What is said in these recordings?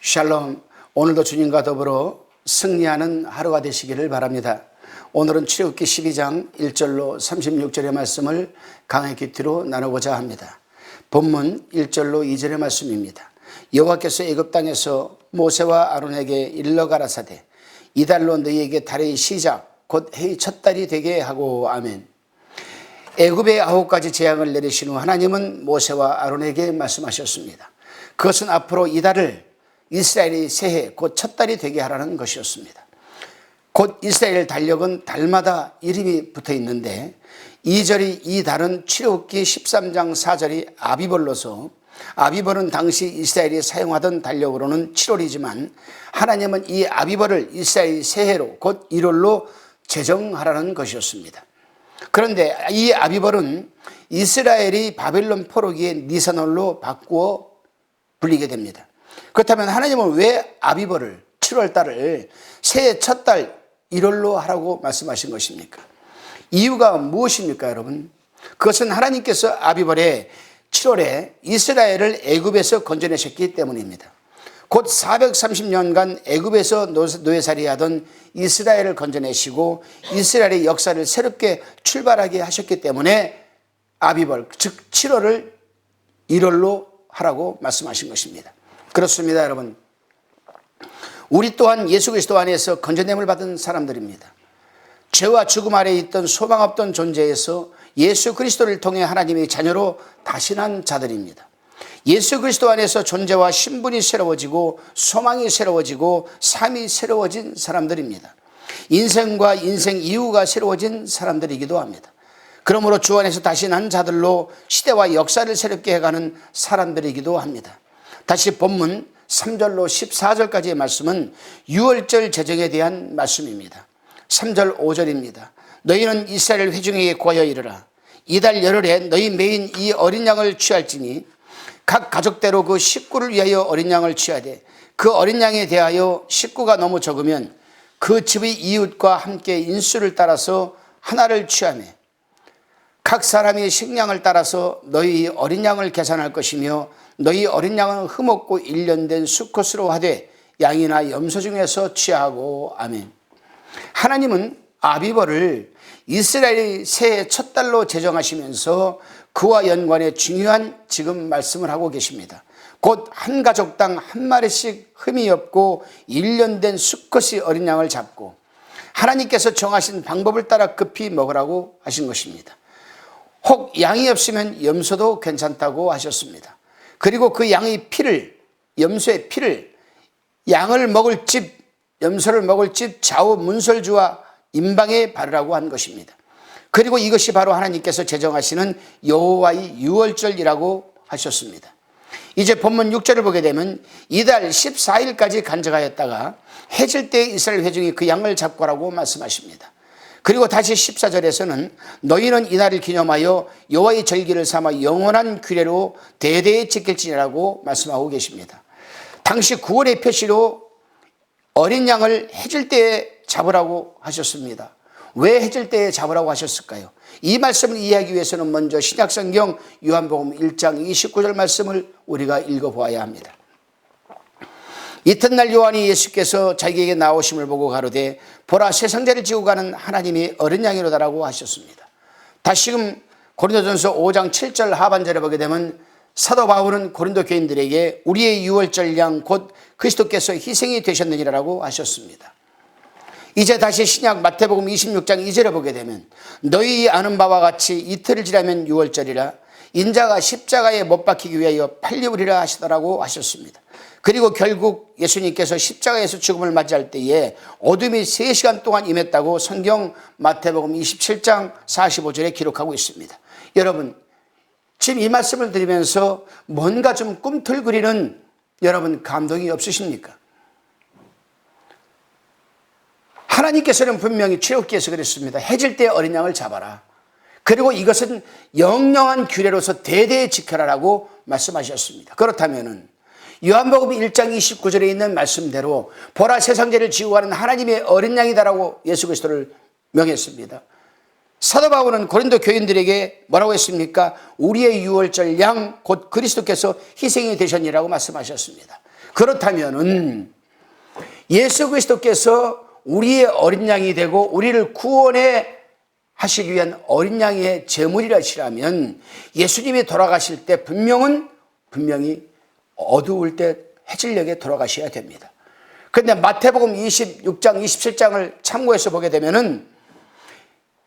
샬롬, 오늘도 주님과 더불어 승리하는 하루가 되시기를 바랍니다. 오늘은 출애굽기 12장 1절로 36절의 말씀을 강의 곁으로 나누고자 합니다. 본문 1절로 2절의 말씀입니다. 여호와께서 애굽 땅에서 모세와 아론에게 일러 가라사대 이달로 너희에게 달의 시작 곧 해의 첫 달이 되게 하고. 아멘. 애굽의 9가지 재앙을 내리신 후 하나님은 모세와 아론에게 말씀하셨습니다. 그것은 앞으로 이달을 이스라엘의 새해 곧 첫 달이 되게 하라는 것이었습니다. 곧 이스라엘 달력은 달마다 이름이 붙어 있는데 2절이 이 달은 출애굽기 13장 4절이 아비벌로서, 아비벌은 당시 이스라엘이 사용하던 달력으로는 7월이지만 하나님은 이 아비벌을 이스라엘 새해로 곧 1월로 제정하라는 것이었습니다. 그런데 이 아비벌은 이스라엘이 바벨론 포로기에 니산월로 바꾸어 불리게 됩니다. 그렇다면 하나님은 왜 아비벌을 7월달을 새해 첫 달 1월로 하라고 말씀하신 것입니까? 이유가 무엇입니까, 여러분? 그것은 하나님께서 아비벌의 7월에 이스라엘을 애굽에서 건져내셨기 때문입니다. 곧 430년간 애굽에서 노예살이 하던 이스라엘을 건져내시고 이스라엘의 역사를 새롭게 출발하게 하셨기 때문에 아비벌, 즉 7월을 1월로 하라고 말씀하신 것입니다. 그렇습니다, 여러분. 우리 또한 예수 그리스도 안에서 건져냄을 받은 사람들입니다. 죄와 죽음 아래에 있던 소망 없던 존재에서 예수 그리스도를 통해 하나님의 자녀로 다시 난 자들입니다. 예수 그리스도 안에서 존재와 신분이 새로워지고 소망이 새로워지고 삶이 새로워진 사람들입니다. 인생과 인생 이후가 새로워진 사람들이기도 합니다. 그러므로 주 안에서 다시 난 자들로 시대와 역사를 새롭게 해가는 사람들이기도 합니다. 다시 본문 3절로 14절까지의 말씀은 유월절 제정에 대한 말씀입니다. 3절 5절입니다. 너희는 이스라엘 회중에게 고하여 이르라. 이달 열흘에 너희 매인 이 어린 양을 취할지니 각 가족대로 그 식구를 위하여 어린 양을 취하되 그 어린 양에 대하여 식구가 너무 적으면 그 집의 이웃과 함께 인수를 따라서 하나를 취하며 각 사람이 식량을 따라서 너희 어린 양을 계산할 것이며 너희 어린 양은 흠없고 1년 된 수컷으로 하되 양이나 염소 중에서 취하고. 아멘. 하나님은 아비벌을 이스라엘의 새해 첫 달로 제정하시면서 그와 연관해 중요한 지금 말씀을 하고 계십니다. 곧 한 가족당 한 마리씩 흠이 없고 1년 된 수컷이 어린 양을 잡고 하나님께서 정하신 방법을 따라 급히 먹으라고 하신 것입니다. 혹 양이 없으면 염소도 괜찮다고 하셨습니다. 그리고 그 양의 피를, 염소의 피를 양을 먹을 집, 염소를 먹을 집 좌우 문설주와 임방에 바르라고 한 것입니다. 그리고 이것이 바로 하나님께서 제정하시는 여호와의 유월절이라고 하셨습니다. 이제 본문 6절을 보게 되면 이달 14일까지 간직하였다가 해질 때 이스라엘 회중이 그 양을 잡고 라고 말씀하십니다. 그리고 다시 14절에서는 너희는 이날을 기념하여 여호와의 절기를 삼아 영원한 규례로 대대에 지킬지니라고 말씀하고 계십니다. 당시 9월의 표시로 어린 양을 해질 때에 잡으라고 하셨습니다. 왜 해질 때에 잡으라고 하셨을까요? 이 말씀을 이해하기 위해서는 먼저 신약성경 요한복음 1장 29절 말씀을 우리가 읽어보아야 합니다. 이튿날 요한이 예수께서 자기에게 나오심을 보고 가로되 보라 세상자를 지고 가는 하나님이 어린 양이로다라고 하셨습니다. 다시금 고린도전서 5장 7절 하반절에 보게 되면 사도 바울은 고린도 교인들에게 우리의 유월절 양 곧 그리스도께서 희생이 되셨느니라고 하셨습니다. 이제 다시 신약 마태복음 26장 2절에 보게 되면 너희 아는 바와 같이 이틀을 지나면 유월절이라 인자가 십자가에 못 박히기 위하여 팔리우리라 하시더라고 하셨습니다. 그리고 결국 예수님께서 십자가에서 죽음을 맞이할 때에 어둠이 3시간 동안 임했다고 성경 마태복음 27장 45절에 기록하고 있습니다. 여러분, 지금 이 말씀을 드리면서 뭔가 좀 꿈틀거리는 여러분 감동이 없으십니까? 하나님께서는 분명히 출애굽기에서 그랬습니다. 해질 때 어린 양을 잡아라. 그리고 이것은 영영한 규례로서 대대에 지켜라라고 말씀하셨습니다. 그렇다면은 요한복음 1장 29절에 있는 말씀대로 보라 세상죄를 지고 가는 하나님의 어린 양이다라고 예수 그리스도를 명했습니다. 사도 바울은 고린도 교인들에게 뭐라고 했습니까? 우리의 유월절 양 곧 그리스도께서 희생이 되셨니라고 말씀하셨습니다. 그렇다면은 예수 그리스도께서 우리의 어린 양이 되고 우리를 구원해 하시기 위한 어린 양의 제물이라시라면 예수님이 돌아가실 때 분명히 어두울 때 해질녘에 돌아가셔야 됩니다. 그런데 마태복음 26장 27장을 참고해서 보게 되면은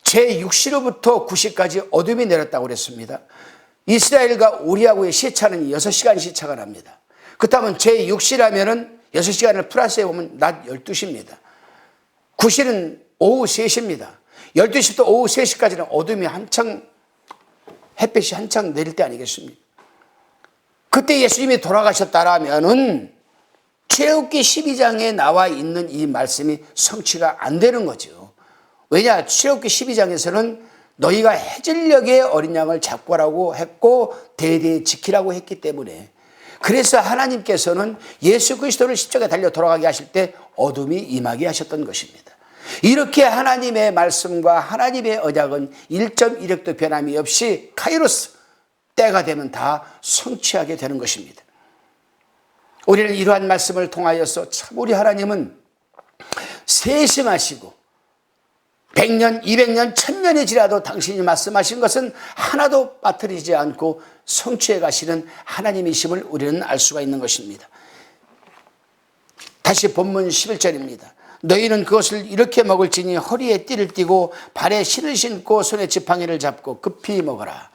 제6시로부터 9시까지 어둠이 내렸다고 그랬습니다. 이스라엘과 우리하고의 시차는 6시간 시차가 납니다. 그렇다면 제6시라면은 6시간을 플러스해 보면 낮 12시입니다. 9시는 오후 3시입니다. 12시부터 오후 3시까지는 어둠이 한창, 햇빛이 한창 내릴 때 아니겠습니까? 그때 예수님이 돌아가셨다라면은 출애굽기 12장에 나와 있는 이 말씀이 성취가 안 되는 거죠. 왜냐? 출애굽기 12장에서는 너희가 해질녘에 어린 양을 잡고 하라고 했고 대대에 지키라고 했기 때문에, 그래서 하나님께서는 예수 그리스도를 십자가에 달려 돌아가게 하실 때 어둠이 임하게 하셨던 것입니다. 이렇게 하나님의 말씀과 하나님의 언약은 1.1획도 변함이 없이 카이로스, 때가 되면 다 성취하게 되는 것입니다. 우리는 이러한 말씀을 통하여서 참 우리 하나님은 세심하시고 100년, 200년, 1000년이 지나도 당신이 말씀하신 것은 하나도 빠뜨리지 않고 성취해 가시는 하나님이심을 우리는 알 수가 있는 것입니다. 다시 본문 11절입니다. 너희는 그것을 이렇게 먹을지니 허리에 띠를 띠고 발에 신을 신고 손에 지팡이를 잡고 급히 먹어라.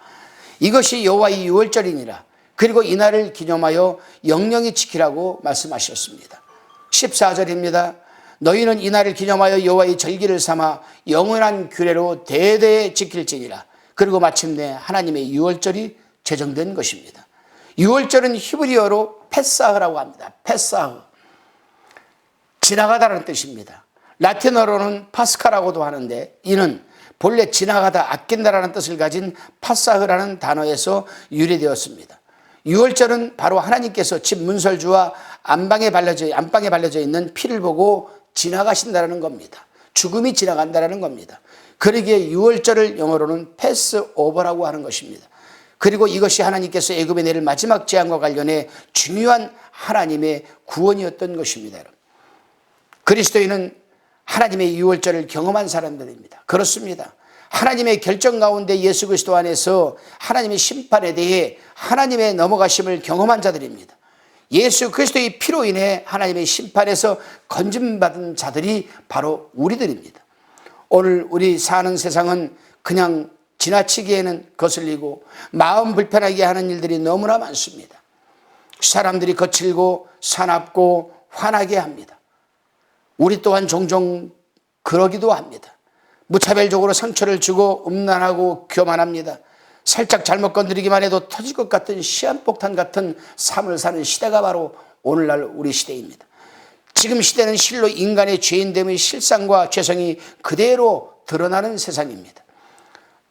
이것이 여호와의 유월절이니라. 그리고 이날을 기념하여 영영히 지키라고 말씀하셨습니다. 14절입니다. 너희는 이날을 기념하여 여호와의 절기를 삼아 영원한 규례로 대대에 지킬지니라. 그리고 마침내 하나님의 유월절이 제정된 것입니다. 유월절은 히브리어로 페사흐라고 합니다. 페사흐, 지나가다라는 뜻입니다. 라틴어로는 파스카라고도 하는데 이는 본래 지나가다, 아낀다라는 뜻을 가진 파사흐라는 단어에서 유래되었습니다. 유월절은 바로 하나님께서 집 문설주와 안방에 발려져 있는 피를 보고 지나가신다라는 겁니다. 죽음이 지나간다라는 겁니다. 그러기에 유월절을 영어로는 패스오버라고 하는 것입니다. 그리고 이것이 하나님께서 애굽에 내릴 마지막 재앙과 관련해 중요한 하나님의 구원이었던 것입니다. 그리스도인은 하나님의 유월절을 경험한 사람들입니다. 그렇습니다. 하나님의 결정 가운데 예수 그리스도 안에서 하나님의 심판에 대해 하나님의 넘어가심을 경험한 자들입니다. 예수 그리스도의 피로 인해 하나님의 심판에서 건짐받은 자들이 바로 우리들입니다. 오늘 우리 사는 세상은 그냥 지나치기에는 거슬리고 마음 불편하게 하는 일들이 너무나 많습니다. 사람들이 거칠고 사납고 화나게 합니다. 우리 또한 종종 그러기도 합니다. 무차별적으로 상처를 주고 음란하고 교만합니다. 살짝 잘못 건드리기만 해도 터질 것 같은 시한폭탄 같은 삶을 사는 시대가 바로 오늘날 우리 시대입니다. 지금 시대는 실로 인간의 죄인됨의 실상과 죄성이 그대로 드러나는 세상입니다.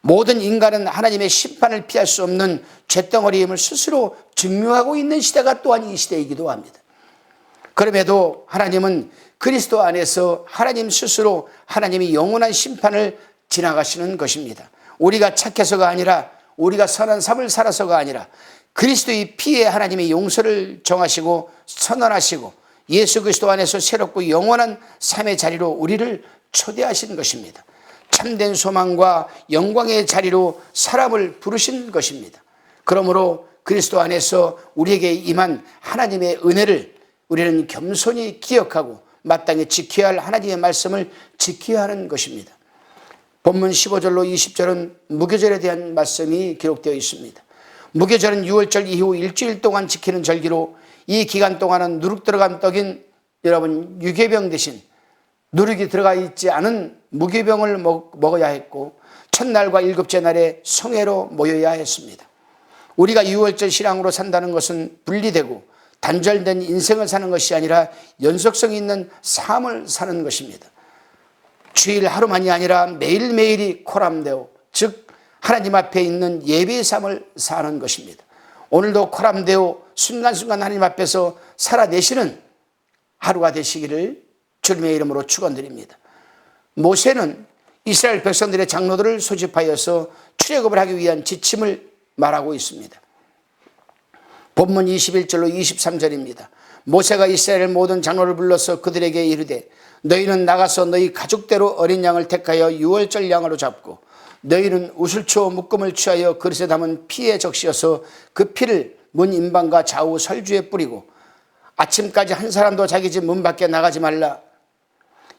모든 인간은 하나님의 심판을 피할 수 없는 죄덩어리임을 스스로 증명하고 있는 시대가 또한 이 시대이기도 합니다. 그럼에도 하나님은 그리스도 안에서 하나님 스스로 하나님이 영원한 심판을 지나가시는 것입니다. 우리가 착해서가 아니라, 우리가 선한 삶을 살아서가 아니라 그리스도의 피에 하나님의 용서를 정하시고 선언하시고 예수 그리스도 안에서 새롭고 영원한 삶의 자리로 우리를 초대하신 것입니다. 참된 소망과 영광의 자리로 사람을 부르신 것입니다. 그러므로 그리스도 안에서 우리에게 임한 하나님의 은혜를 우리는 겸손히 기억하고 마땅히 지켜야 할 하나님의 말씀을 지켜야 하는 것입니다. 본문 15절로 20절은 무교절에 대한 말씀이 기록되어 있습니다. 무교절은 유월절 이후 일주일 동안 지키는 절기로 이 기간 동안은 누룩 들어간 떡인 여러분 유괴병 대신 누룩이 들어가 있지 않은 무교병을 먹어야 했고 첫날과 일곱째 날에 성회로 모여야 했습니다. 우리가 유월절 신앙으로 산다는 것은 분리되고 단절된 인생을 사는 것이 아니라 연속성 있는 삶을 사는 것입니다. 주일 하루만이 아니라 매일매일이 코람데오, 즉 하나님 앞에 있는 예배의 삶을 사는 것입니다. 오늘도 코람데오, 순간순간 하나님 앞에서 살아내시는 하루가 되시기를 주님의 이름으로 축원드립니다. 모세는 이스라엘 백성들의 장로들을 소집하여서 출애굽을 하기 위한 지침을 말하고 있습니다. 본문 21절로 23절입니다. 모세가 이스라엘 모든 장로를 불러서 그들에게 이르되 너희는 나가서 너희 가족대로 어린 양을 택하여 유월절 양으로 잡고 너희는 우슬초 묶음을 취하여 그릇에 담은 피에 적시어서 그 피를 문 임방과 좌우 설주에 뿌리고 아침까지 한 사람도 자기 집 문 밖에 나가지 말라.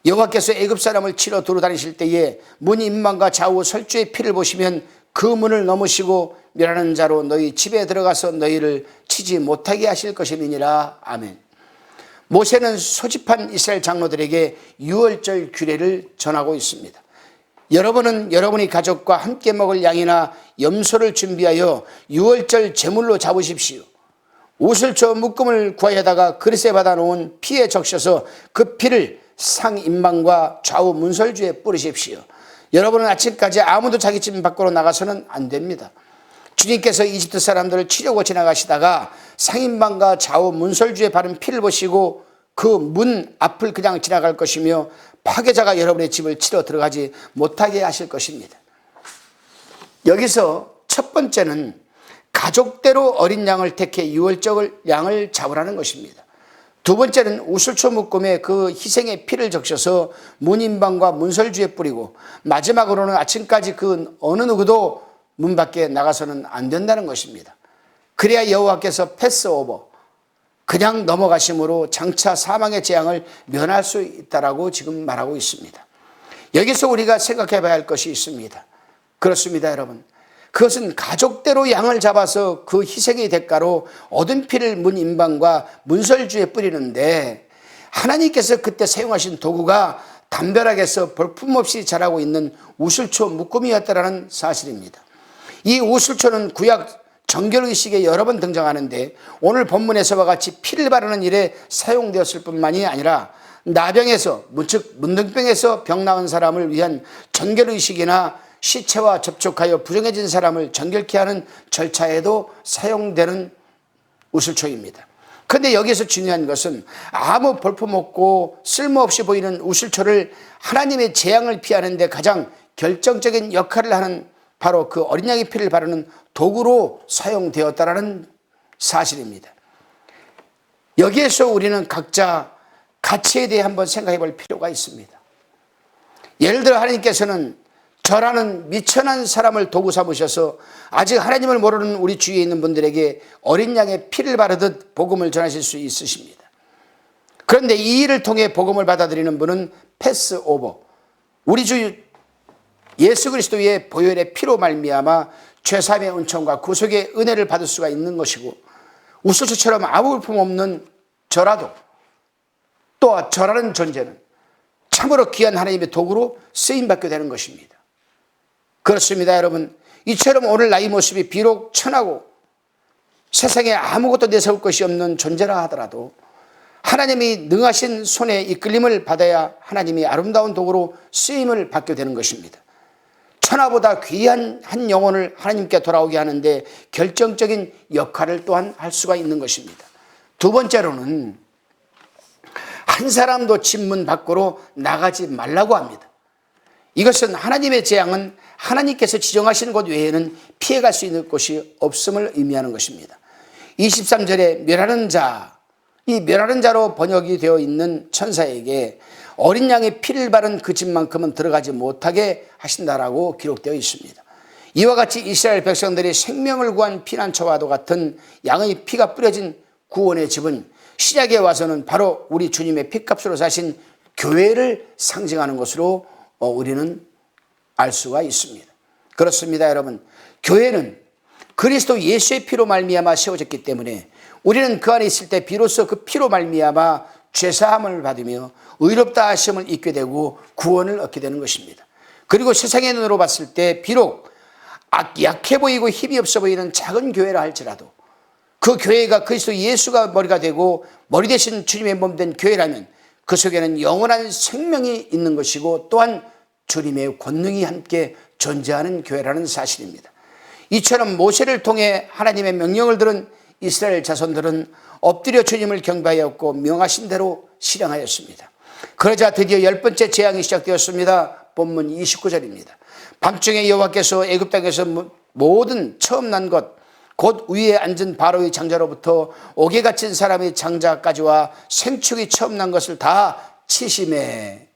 여호와께서 애굽 사람을 치러 두루 다니실 때에 문 임방과 좌우 설주의 피를 보시면 그 문을 넘으시고 멸하는 자로 너희 집에 들어가서 너희를 치지 못하게 하실 것임이니라. 아멘. 모세는 소집한 이스라엘 장로들에게 유월절 규례를 전하고 있습니다. 여러분은 여러분의 가족과 함께 먹을 양이나 염소를 준비하여 유월절 제물로 잡으십시오. 우슬초 묶음을 구하여다가 그릇에 받아놓은 피에 적셔서 그 피를 상 임방과 좌우 문설주에 뿌리십시오. 여러분은 아침까지 아무도 자기 집 밖으로 나가서는 안 됩니다. 주님께서 이집트 사람들을 치려고 지나가시다가 상임방과 좌우 문설주에 바른 피를 보시고 그 문 앞을 그냥 지나갈 것이며 파괴자가 여러분의 집을 치러 들어가지 못하게 하실 것입니다. 여기서 첫 번째는 가족대로 어린 양을 택해 유월절 양을 잡으라는 것입니다. 두 번째는 우슬초 묶음에 그 희생의 피를 적셔서 문임방과 문설주에 뿌리고 마지막으로는 아침까지 그 어느 누구도 문 밖에 나가서는 안 된다는 것입니다. 그래야 여호와께서 패스오버, 그냥 넘어가심으로 장차 사망의 재앙을 면할 수 있다라고 지금 말하고 있습니다. 여기서 우리가 생각해 봐야 할 것이 있습니다. 그렇습니다, 여러분. 그것은 가족대로 양을 잡아서 그 희생의 대가로 얻은 피를 문 임방과 문설주에 뿌리는데 하나님께서 그때 사용하신 도구가 담벼락에서 볼품없이 자라고 있는 우슬초 묶음이었다라는 사실입니다. 이 우슬초는 구약 정결의식에 여러 번 등장하는데 오늘 본문에서와 같이 피를 바르는 일에 사용되었을 뿐만이 아니라 나병에서 즉 문둥병에서 병 나은 사람을 위한 정결의식이나 시체와 접촉하여 부정해진 사람을 정결케 하는 절차에도 사용되는 우슬초입니다. 그런데 여기서 중요한 것은 아무 볼품없고 쓸모없이 보이는 우슬초를 하나님의 재앙을 피하는 데 가장 결정적인 역할을 하는 바로 그 어린 양의 피를 바르는 도구로 사용되었다라는 사실입니다. 여기에서 우리는 각자 가치에 대해 한번 생각해 볼 필요가 있습니다. 예를 들어 하나님께서는 저라는 미천한 사람을 도구 삼으셔서 아직 하나님을 모르는 우리 주위에 있는 분들에게 어린 양의 피를 바르듯 복음을 전하실 수 있으십니다. 그런데 이 일을 통해 복음을 받아들이는 분은 패스오버, 우리 주 예수 그리스도의 보혈의 피로 말미암아 죄사함의 은총과 구속의 은혜를 받을 수가 있는 것이고 우슬초처럼 아무 볼품 없는 저라도 또 저라는 존재는 참으로 귀한 하나님의 도구로 쓰임받게 되는 것입니다. 그렇습니다, 여러분. 이처럼 오늘 나의 모습이 비록 천하고 세상에 아무것도 내세울 것이 없는 존재라 하더라도 하나님이 능하신 손에 이끌림을 받아야 하나님이 아름다운 도구로 쓰임을 받게 되는 것입니다. 천하보다 귀한 한 영혼을 하나님께 돌아오게 하는데 결정적인 역할을 또한 할 수가 있는 것입니다. 두 번째로는 한 사람도 집 문 밖으로 나가지 말라고 합니다. 이것은 하나님의 재앙은 하나님께서 지정하신 곳 외에는 피해갈 수 있는 곳이 없음을 의미하는 것입니다. 23절에 멸하는 자, 이 멸하는 자로 번역이 되어 있는 천사에게 어린 양의 피를 바른 그 집만큼은 들어가지 못하게 하신다라고 기록되어 있습니다. 이와 같이 이스라엘 백성들이 생명을 구한 피난처와도 같은 양의 피가 뿌려진 구원의 집은 신약에 와서는 바로 우리 주님의 피값으로 사신 교회를 상징하는 것으로 우리는 알 수가 있습니다. 그렇습니다, 여러분. 교회는 그리스도 예수의 피로 말미암아 세워졌기 때문에 우리는 그 안에 있을 때 비로소 그 피로 말미암아 죄사함을 받으며 의롭다 하심을 잊게 되고 구원을 얻게 되는 것입니다. 그리고 세상의 눈으로 봤을 때 비록 약해 보이고 힘이 없어 보이는 작은 교회라 할지라도 그 교회가 그리스도 예수가 머리가 되고 머리 대신 주님의 몸 된 교회라면 그 속에는 영원한 생명이 있는 것이고 또한 주님의 권능이 함께 존재하는 교회라는 사실입니다. 이처럼 모세를 통해 하나님의 명령을 들은 이스라엘 자손들은 엎드려 주님을 경배하였고 명하신 대로 실행하였습니다. 그러자 드디어 10번째 재앙이 시작되었습니다. 본문 29절입니다. 밤중에 여호와께서 애굽 땅에서 모든 처음 난 것 곧 위에 앉은 바로의 장자로부터 옥에 갇힌 사람의 장자까지와 생축이 처음 난 것을 다 치심해.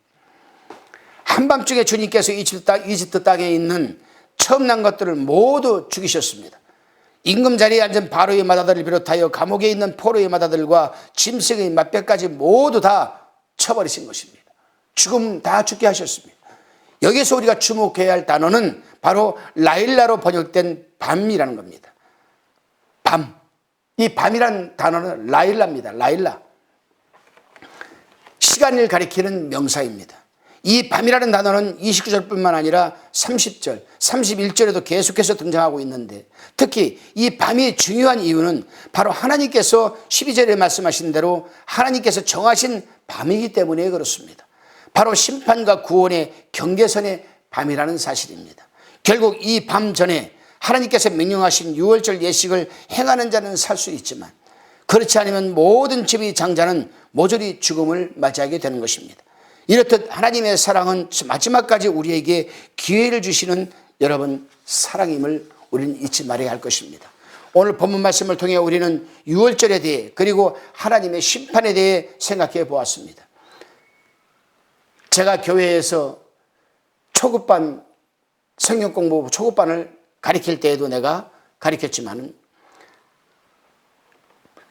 한밤중에 주님께서 이집트 땅에 있는 처음 난 것들을 모두 죽이셨습니다. 임금 자리에 앉은 바로의 맏아들을 비롯하여 감옥에 있는 포로의 맏아들과 짐승의 맏배까지 모두 다 쳐버리신 것입니다. 죽음 다 죽게 하셨습니다. 여기서 우리가 주목해야 할 단어는 바로 라일라로 번역된 밤이라는 겁니다. 밤. 이 밤이라는 단어는 라일라입니다. 라일라. 시간을 가리키는 명사입니다. 이 밤이라는 단어는 29절뿐만 아니라 30절, 31절에도 계속해서 등장하고 있는데, 특히 이 밤이 중요한 이유는 바로 하나님께서 12절에 말씀하신 대로 하나님께서 정하신 밤이기 때문에 그렇습니다. 바로 심판과 구원의 경계선의 밤이라는 사실입니다. 결국 이 밤 전에 하나님께서 명령하신 유월절 예식을 행하는 자는 살 수 있지만, 그렇지 않으면 모든 집의 장자는 모조리 죽음을 맞이하게 되는 것입니다. 이렇듯 하나님의 사랑은 마지막까지 우리에게 기회를 주시는 여러분 사랑임을 우리는 잊지 말아야 할 것입니다. 오늘 본문 말씀을 통해 우리는 유월절에 대해, 그리고 하나님의 심판에 대해 생각해 보았습니다. 제가 교회에서 초급반 성경공부 초급반을 가르칠 때에도 내가 가르쳤지만,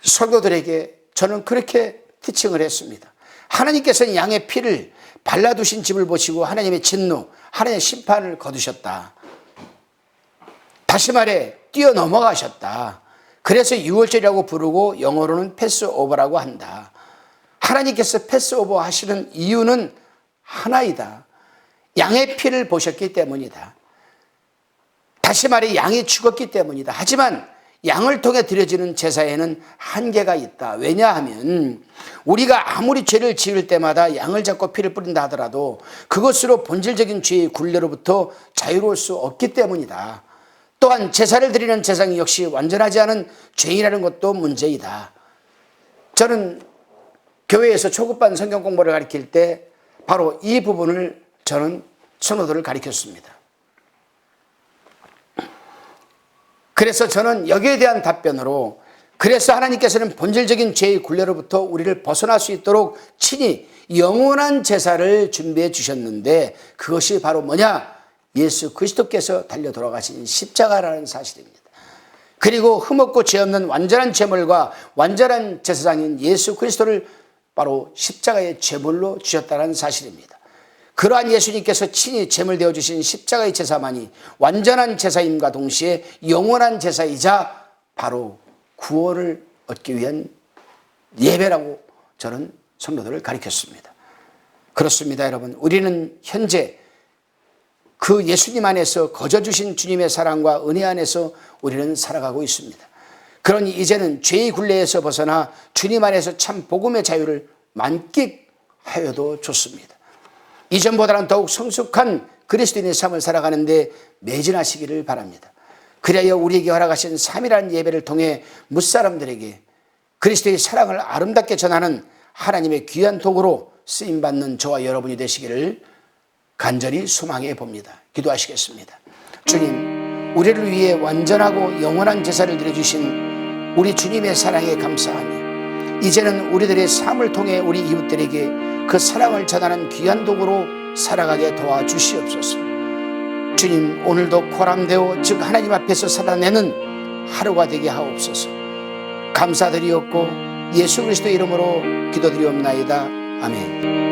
설교들에게 저는 그렇게 티칭을 했습니다. 하나님께서는 양의 피를 발라두신 집을 보시고 하나님의 진노, 하나님의 심판을 거두셨다. 다시 말해 뛰어넘어가셨다. 그래서 유월절이라고 부르고 영어로는 패스오버라고 한다. 하나님께서 패스오버 하시는 이유는 하나이다. 양의 피를 보셨기 때문이다. 다시 말해 양이 죽었기 때문이다. 하지만 양을 통해 드려지는 제사에는 한계가 있다. 왜냐하면 우리가 아무리 죄를 지을 때마다 양을 잡고 피를 뿌린다 하더라도 그것으로 본질적인 죄의 굴레로부터 자유로울 수 없기 때문이다. 또한 제사를 드리는 제사장 역시 완전하지 않은 죄인이라는 것도 문제이다. 저는 교회에서 초급반 성경 공부를 가르칠 때 바로 이 부분을 저는 성도들을 가르쳤습니다. 그래서 저는 여기에 대한 답변으로, 그래서 하나님께서는 본질적인 죄의 굴레로부터 우리를 벗어날 수 있도록 친히 영원한 제사를 준비해 주셨는데, 그것이 바로 뭐냐? 예수 그리스도께서 달려 돌아가신 십자가라는 사실입니다. 그리고 흠없고 죄 없는 완전한 제물과 완전한 제사장인 예수 그리스도를 바로 십자가의 제물로 주셨다는 사실입니다. 그러한 예수님께서 친히 제물 되어주신 십자가의 제사만이 완전한 제사임과 동시에 영원한 제사이자 바로 구원을 얻기 위한 예배라고 저는 성도들을 가르쳤습니다. 그렇습니다, 여러분. 우리는 현재 그 예수님 안에서 거저주신 주님의 사랑과 은혜 안에서 우리는 살아가고 있습니다. 그러니 이제는 죄의 굴레에서 벗어나 주님 안에서 참 복음의 자유를 만끽하여도 좋습니다. 이전보다는 더욱 성숙한 그리스도인의 삶을 살아가는데 매진하시기를 바랍니다. 그래야 우리에게 허락하신 3일한 예배를 통해 무사람들에게 그리스도의 사랑을 아름답게 전하는 하나님의 귀한 도구로 쓰임받는 저와 여러분이 되시기를 간절히 소망해 봅니다. 기도하시겠습니다. 주님, 우리를 위해 완전하고 영원한 제사를 드려주신 우리 주님의 사랑에 감사하며, 이제는 우리들의 삶을 통해 우리 이웃들에게 그 사랑을 전하는 귀한 도구로 살아가게 도와주시옵소서. 주님, 오늘도 코람데오, 즉 하나님 앞에서 살아내는 하루가 되게 하옵소서. 감사드리옵고 예수 그리스도의 이름으로 기도드리옵나이다. 아멘.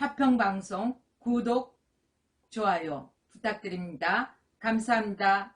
화평방송 구독, 좋아요 부탁드립니다. 감사합니다.